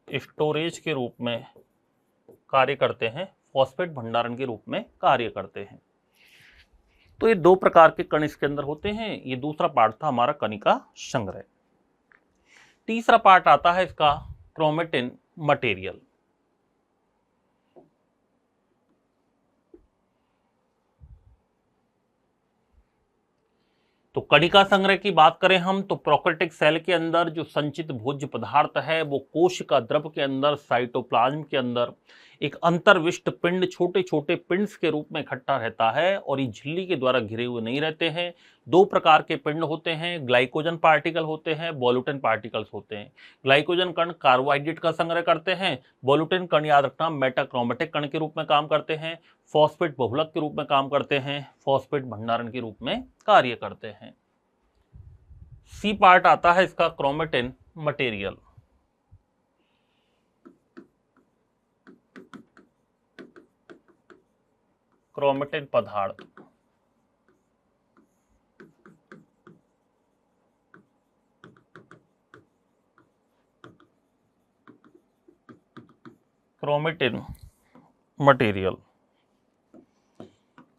Speaker 1: स्टोरेज के रूप में कार्य करते हैं, फॉस्फेट भंडारण के रूप में कार्य करते हैं। तो ये दो प्रकार के कण इसके अंदर होते हैं। ये दूसरा पार्ट था हमारा कणिका संग्रह। तीसरा पार्ट आता है इसका क्रोमेटिन मटेरियल। तो कणिका संग्रह की बात करें हम तो प्रोकैरियोटिक सेल के अंदर जो संचित भोज्य पदार्थ है वो कोशिका द्रव के अंदर, साइटोप्लाज्म के अंदर एक अंतर्विष्ट पिंड, छोटे छोटे पिंड्स के रूप में इकट्ठा रहता है और ये झिल्ली के द्वारा घिरे हुए नहीं रहते हैं। दो प्रकार के पिंड होते हैं, ग्लाइकोजन पार्टिकल होते हैं, बोल्यूटिन पार्टिकल्स होते हैं। ग्लाइकोजन कण कार्बोहाइड्रेट का संग्रह करते हैं, बोल्यूटिन कण याद रखना मेटाक्रोमेटिक कण के रूप में काम करते हैं, फॉस्फेट बहुलक के रूप में काम करते हैं, फॉस्फेट भंडारण के रूप में कार्य करते हैं। सी पार्ट आता है इसका क्रोमेटिन मटेरियल। क्रोमेटिन पदार्थ क्रोमेटिन मटेरियल।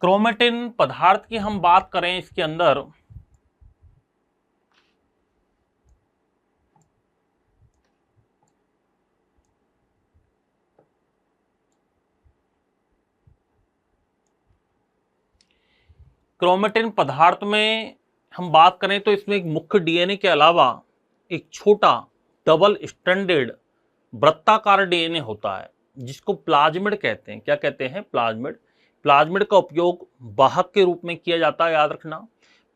Speaker 1: क्रोमेटिन पदार्थ की हम बात करें इसके अंदर क्रोमेटिन पदार्थ में हम बात करें तो इसमें एक मुख्य डीएनए के अलावा एक छोटा डबल स्ट्रैंडेड वृत्ताकार डीएनए होता है जिसको प्लाज्मिड कहते हैं। क्या कहते हैं? प्लाज्मिड। प्लाज्मिड का उपयोग वाहक के रूप में किया जाता है, याद रखना।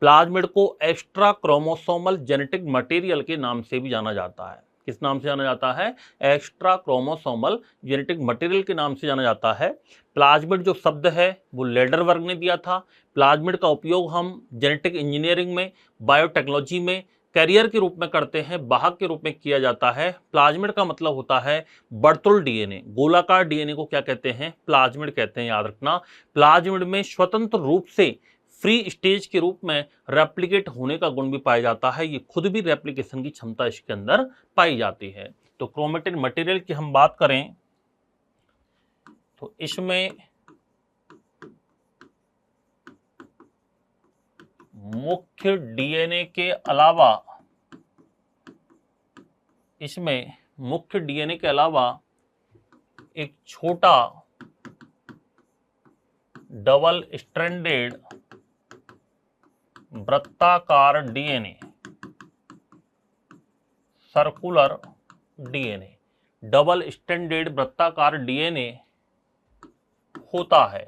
Speaker 1: प्लाज्मिड को एक्स्ट्रा क्रोमोसोमल जेनेटिक मटेरियल के नाम से भी जाना जाता है। किस नाम से जाना जाता है? एक्स्ट्रा क्रोमोसोमल जेनेटिक मटेरियल के नाम से जाना जाता है। प्लाज्मिड जो शब्द है वो लेडरवर्ग ने दिया था। प्लाज्मिड का उपयोग हम जेनेटिक इंजीनियरिंग में, बायोटेक्नोलॉजी में कैरियर के रूप में करते हैं, वाहक के रूप में किया जाता है। प्लाज्मिड का मतलब होता है वर्तुल डीएनए, गोलाकार डीएनए को क्या कहते हैं? प्लाज्मिड कहते हैं, याद रखना। प्लाज्मिड में स्वतंत्र रूप से फ्री स्टेज के रूप में रेप्लिकेट होने का गुण भी पाया जाता है। ये खुद भी रेप्लिकेशन की क्षमता इसके अंदर पाई जाती है। तो क्रोमेटिन मटेरियल की हम बात करें तो इसमें मुख्य डीएनए के अलावा एक छोटा डबल स्ट्रैंडेड वृत्ताकार DNA, circular DNA, double stranded वृत्ताकार डीएनए होता है।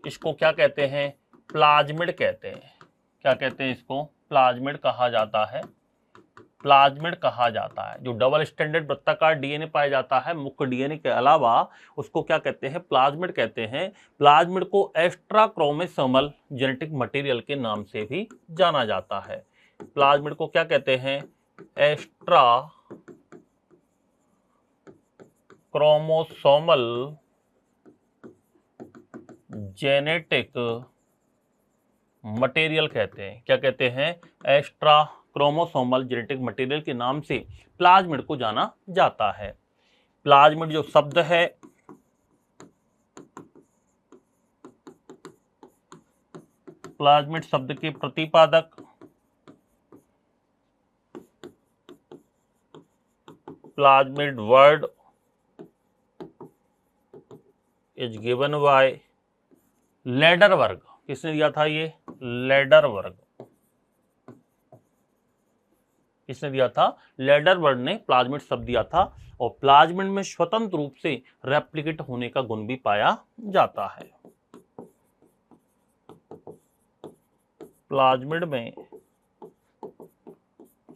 Speaker 1: इसको क्या कहते हैं? प्लाज्मिड कहते हैं। क्या कहते हैं इसको? प्लाज्मिड कहा जाता है। प्लाज्मिड कहा जाता है। जो डबल स्टैंडर्ड वृत्ताकार डीएनए पाया जाता है मुख्य डीएनए के अलावा, उसको क्या कहते हैं? प्लाज्मिड कहते हैं। प्लाज्मिड को एक्स्ट्रा क्रोमोसोमल जेनेटिक मटेरियल के नाम से भी जाना जाता है। प्लाज्मिड को क्या कहते हैं? एक्स्ट्रा क्रोमोसोमल जेनेटिक मटेरियल कहते हैं। क्या कहते हैं? एक्स्ट्रा क्रोमोसोमल जेनेटिक मटेरियल के नाम से प्लाज्मिड को जाना जाता है। प्लाज्मिड जो शब्द है प्लाज्मिड शब्द के प्रतिपादक plasmid word is given by Lederberg. किसने दिया था ये? लेडरवर्ग। किसने दिया था? लेडरवर्ग ने प्लाज्मिड शब्द दिया था। और प्लाज्मिड में स्वतंत्र रूप से रेप्लिकेट होने का गुण भी पाया जाता है। प्लाज्मिड में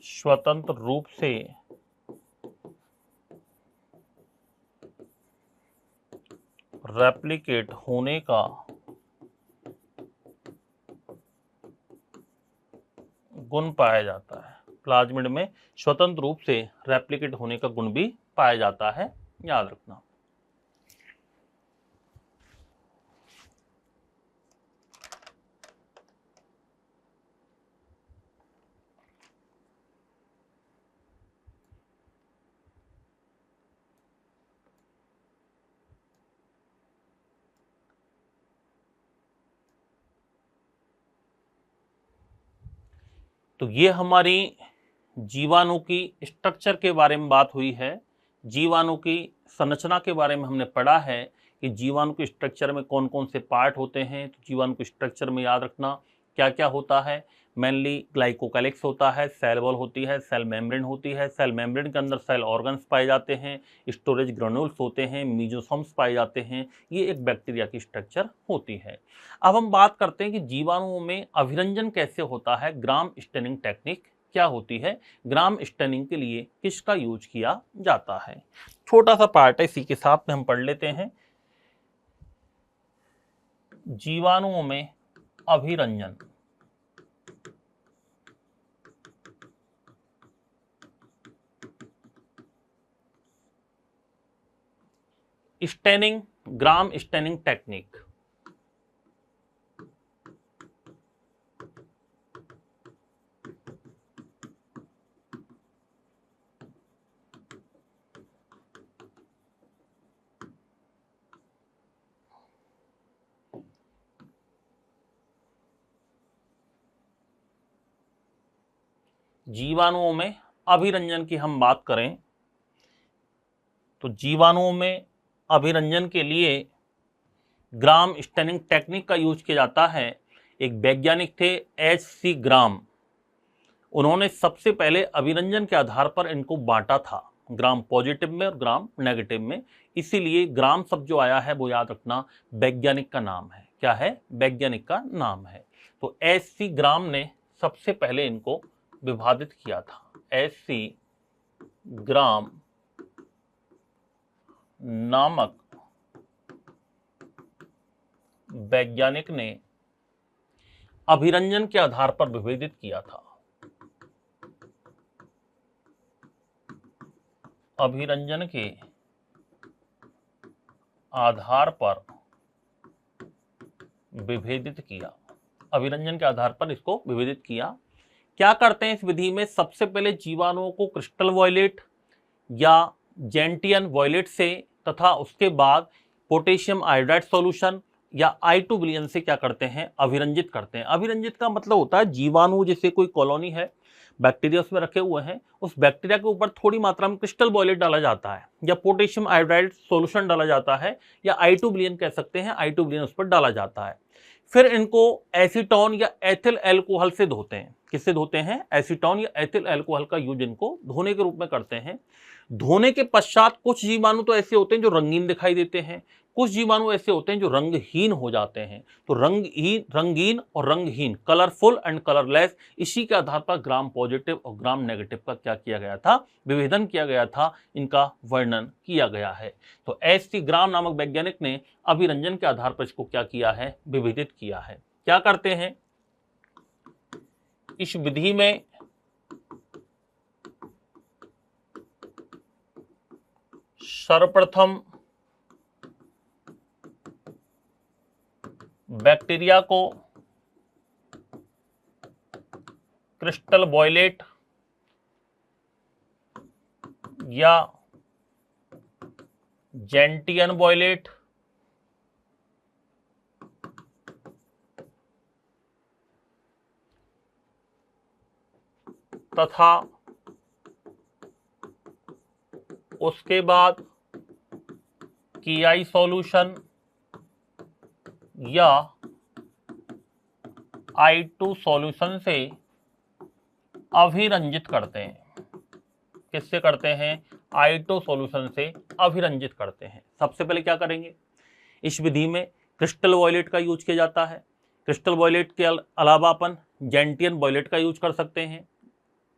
Speaker 1: स्वतंत्र रूप से रेप्लिकेट होने का गुण पाया जाता है। प्लाज्मिड में स्वतंत्र रूप से रेप्लिकेट होने का गुण भी पाया जाता है, याद रखना। तो ये हमारी जीवाणु की स्ट्रक्चर के बारे में बात हुई है। जीवाणु की संरचना के बारे में हमने पढ़ा है कि जीवाणु के स्ट्रक्चर में कौन कौन से पार्ट होते हैं। तो जीवाणु के स्ट्रक्चर में याद रखना क्या क्या होता है? मेनली ग्लाइकोकैलिक्स होता है, सेल वॉल होती है, सेल मेम्ब्रेन होती है, सेल मेम्ब्रेन के अंदर सेल ऑर्गन्स पाए जाते हैं, स्टोरेज ग्रेन्यूल्स होते हैं, मीजोसोम्स पाए जाते हैं। ये एक बैक्टीरिया की स्ट्रक्चर होती है। अब हम बात करते हैं कि जीवाणुओं में अभिरंजन कैसे होता है, ग्राम स्टेनिंग टेक्निक क्या होती है, ग्राम स्टेनिंग के लिए किसका यूज किया जाता है। छोटा सा पार्ट है, इसी के साथ में हम पढ़ लेते हैं। जीवाणुओं में Abhiranjan, staining, gram staining technique. जीवाणुओं में अभिरंजन की हम बात करें तो जीवाणुओं में अभिरंजन के लिए ग्राम स्टेनिंग टेक्निक का यूज किया जाता है। एक वैज्ञानिक थे H.C. ग्राम, उन्होंने सबसे पहले अभिरंजन के आधार पर इनको बांटा था, ग्राम पॉजिटिव में और ग्राम नेगेटिव में। इसीलिए ग्राम शब्द जो आया है वो याद रखना वैज्ञानिक का नाम है। क्या है? वैज्ञानिक का नाम है। तो H.C. ग्राम ने सबसे पहले इनको विभाजित किया था। H.C. ग्राम नामक वैज्ञानिक ने अभिरंजन के आधार पर विभेदित किया था। अभिरंजन के आधार पर विभेदित किया, अभिरंजन के आधार पर इसको विभेदित किया। क्या करते हैं इस विधि में? सबसे पहले जीवाणुओं को क्रिस्टल वॉयलेट या जेंटियन वॉयलेट से तथा उसके बाद पोटेशियम आयोडाइड सॉल्यूशन या I2 विलयन से क्या करते हैं? अभिरंजित करते हैं। अभिरंजित का मतलब होता है जीवाणु जैसे कोई कॉलोनी है, बैक्टीरिया उसमें रखे हुए हैं, उस बैक्टीरिया के ऊपर थोड़ी मात्रा में क्रिस्टल वॉयलेट डाला जाता है या पोटेशियम आयोडाइड सॉल्यूशन डाला जाता है या I2 विलयन कह सकते हैं, I2 विलयन उस पर डाला जाता है। फिर इनको एसीटोन या एथिल अल्कोहल से धोते हैं। किससे धोते हैं? एसीटोन या एथिल अल्कोहल का यूज इनको धोने के रूप में करते हैं। धोने के पश्चात कुछ जीवाणु तो ऐसे होते हैं जो रंगीन दिखाई देते हैं, कुछ जीवाणु ऐसे होते हैं जो रंगहीन हो जाते हैं। तो रंगीन और रंगहीन, कलरफुल एंड कलरलेस, इसी के आधार पर ग्राम पॉजिटिव और ग्राम नेगेटिव का क्या किया गया था? विभेदन किया गया था, इनका वर्णन किया गया है। तो H.C. ग्राम नामक वैज्ञानिक ने अभिरंजन के आधार पर इसको क्या किया है? विभेदित किया है। क्या करते हैं इस विधि में? सर्वप्रथम बैक्टीरिया को क्रिस्टल वॉयलेट या जेंटियन वॉयलेट तथा उसके बाद KI सॉल्यूशन या I2 सॉल्यूशन से अभिरंजित करते हैं। किससे करते हैं? I2 सॉल्यूशन से अभिरंजित करते हैं। सबसे पहले क्या करेंगे? इस विधि में क्रिस्टल वॉयलेट का यूज किया जाता है। क्रिस्टल वॉयलेट के अलावा अपन जेंटियन वॉयलेट का यूज कर सकते हैं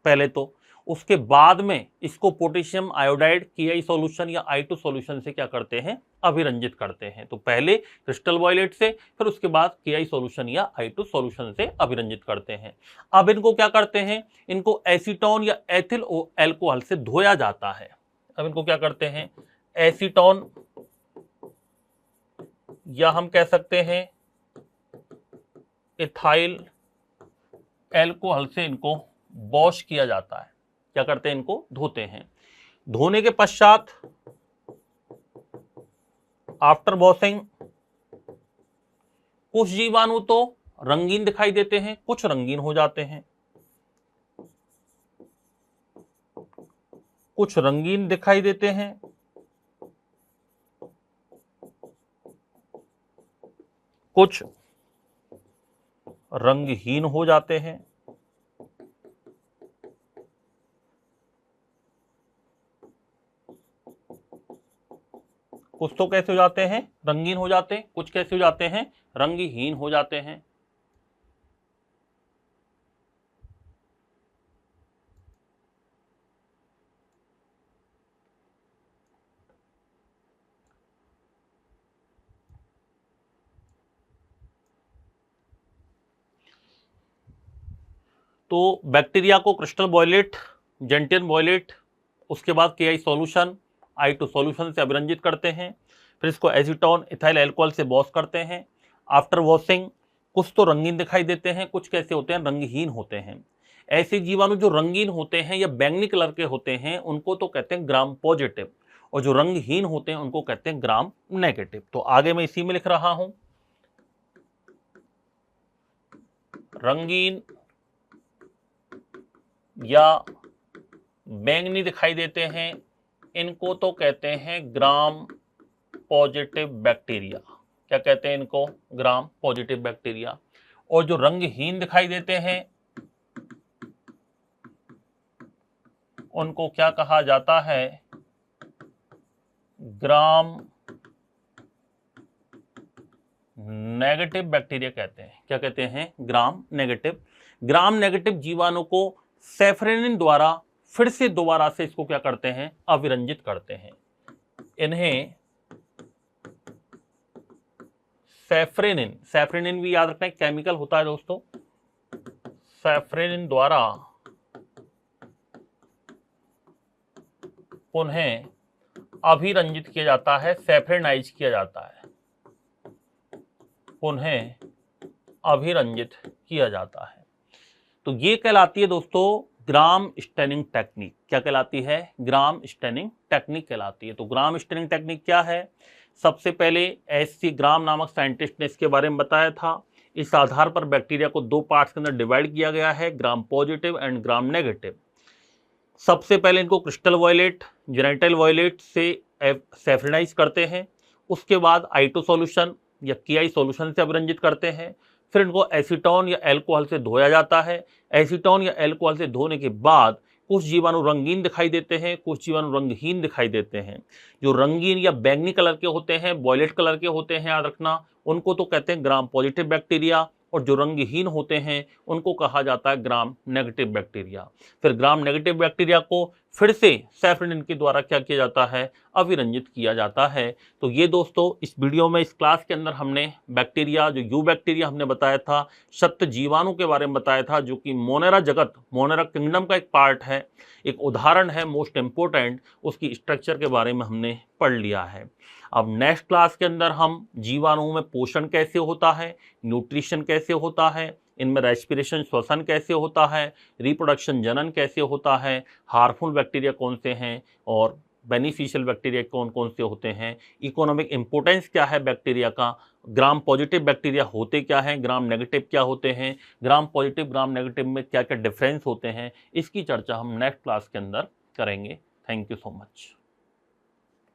Speaker 1: पहले तो। उसके बाद में इसको पोटेशियम आयोडाइड KI सॉल्यूशन या I2 सॉल्यूशन से क्या करते हैं? अभिरंजित करते हैं। तो पहले क्रिस्टल वॉयलेट से, फिर उसके बाद KI सॉल्यूशन या I2 सॉल्यूशन से अभिरंजित करते हैं। अब इनको क्या करते हैं? इनको एसीटोन या एथिल अल्कोहल से धोया जाता है। अब इनको क्या करते हैं? एसीटोन या हम कह सकते हैं इथाइल अल्कोहल से इनको वॉश किया जाता है। क्या करते हैं? इनको धोते हैं। धोने के पश्चात आफ्टर वॉशिंग कुछ जीवाणु तो रंगीन दिखाई देते हैं, कुछ रंगीन हो जाते हैं, कुछ रंगीन दिखाई देते हैं, कुछ रंगहीन हो जाते हैं। कुछ तो कैसे हो जाते हैं? रंगीन हो जाते हैं। कुछ कैसे हो जाते हैं? रंगहीन हो जाते हैं। तो बैक्टीरिया को क्रिस्टल वॉयलेट, जेंटियन वॉयलेट, उसके बाद KI सॉल्यूशन, I2 सॉल्यूशन से अभिरंजित करते हैं। फिर इसको एसीटोन इथाइल अल्कोहल से वॉश करते हैं। आफ्टर वॉशिंग कुछ तो रंगीन दिखाई देते हैं, कुछ कैसे होते हैं? रंगहीन होते हैं। ऐसे जीवाणु जो रंगीन होते हैं या बैंगनी कलर के होते हैं उनको तो कहते हैं ग्राम पॉजिटिव, और जो रंगहीन होते हैं उनको कहते हैं ग्राम नेगेटिव। तो आगे मैं इसी में लिख रहा हूं, रंगीन या बैंगनी दिखाई देते हैं इनको तो कहते हैं ग्राम पॉजिटिव बैक्टीरिया। क्या कहते हैं इनको? Gram positive bacteria. और जो रंगहीन दिखाई देते हैं उनको क्या कहा जाता है? ग्राम नेगेटिव बैक्टीरिया कहते हैं। क्या कहते हैं? Gram negative. ग्राम नेगेटिव जीवाणु को सेफ्रेनिन द्वारा फिर से दोबारा से इसको क्या करते हैं? अविरंजित करते हैं। इन्हें सेफ्रेनिन, सेफ्रेनिन भी याद रखना एक केमिकल होता है दोस्तों, सेफ्रेनिन द्वारा उन्हें अभिरंजित किया जाता है, सेफ्रेनाइज किया जाता है, उन्हें अभिरंजित किया जाता है। तो ये कहलाती है दोस्तों ग्राम स्टेनिंग टेक्निक। क्या कहलाती है? ग्राम स्टेनिंग टेक्निक कहलाती है। तो ग्राम स्टेनिंग टेक्निक क्या है? सबसे पहले SC ग्राम नामक साइंटिस्ट ने इसके बारे में बताया था। इस आधार पर बैक्टीरिया को दो पार्ट्स के अंदर डिवाइड किया गया है, gram positive and gram negative. सबसे पहले इनको क्रिस्टल वॉयलेट, जेनेटल वॉयलेट से सेफ्रेनाइज करते हैं। उसके बाद I2 सॉल्यूशन या KI सॉल्यूशन से अभिरंजित करते हैं। फिर इनको एसीटोन या अल्कोहल से धोया जाता है। एसीटोन या अल्कोहल से धोने के बाद कुछ जीवाणु रंगीन दिखाई देते हैं, कुछ जीवाणु रंगहीन दिखाई देते हैं। जो रंगीन या बैंगनी कलर के होते हैं, वॉयलेट कलर के होते हैं, याद रखना, उनको तो कहते हैं ग्राम पॉजिटिव बैक्टीरिया, और जो रंगहीन होते हैं उनको कहा जाता है ग्राम नेगेटिव बैक्टीरिया। फिर ग्राम नेगेटिव बैक्टीरिया को फिर से सेफ्रेनिन के द्वारा क्या किया जाता है? अभिरंजित किया जाता है। तो ये दोस्तों इस वीडियो में, इस क्लास के अंदर हमने बैक्टीरिया, जो यू बैक्टीरिया हमने बताया था, सप्त जीवाणु के बारे में बताया था, जो कि मोनेरा जगत, मोनेरा किंगडम का एक पार्ट है, एक उदाहरण है मोस्ट इंपोर्टेंट, उसकी स्ट्रक्चर के बारे में हमने पढ़ लिया है। अब नेक्स्ट क्लास के अंदर हम जीवाणुओं में पोषण कैसे होता है, न्यूट्रिशन कैसे होता है, इनमें रेस्पिरेशन श्वसन कैसे होता है, रिप्रोडक्शन जनन कैसे होता है, हार्मफुल बैक्टीरिया कौन से हैं और बेनिफिशियल बैक्टीरिया कौन कौन से होते हैं, इकोनॉमिक इंपोर्टेंस क्या है बैक्टीरिया का, ग्राम पॉजिटिव बैक्टीरिया होते क्या हैं, ग्राम नेगेटिव क्या होते हैं, ग्राम पॉजिटिव ग्राम नेगेटिव में क्या क्या डिफरेंस होते हैं, इसकी चर्चा हम नेक्स्ट क्लास के अंदर करेंगे। Thank you so much.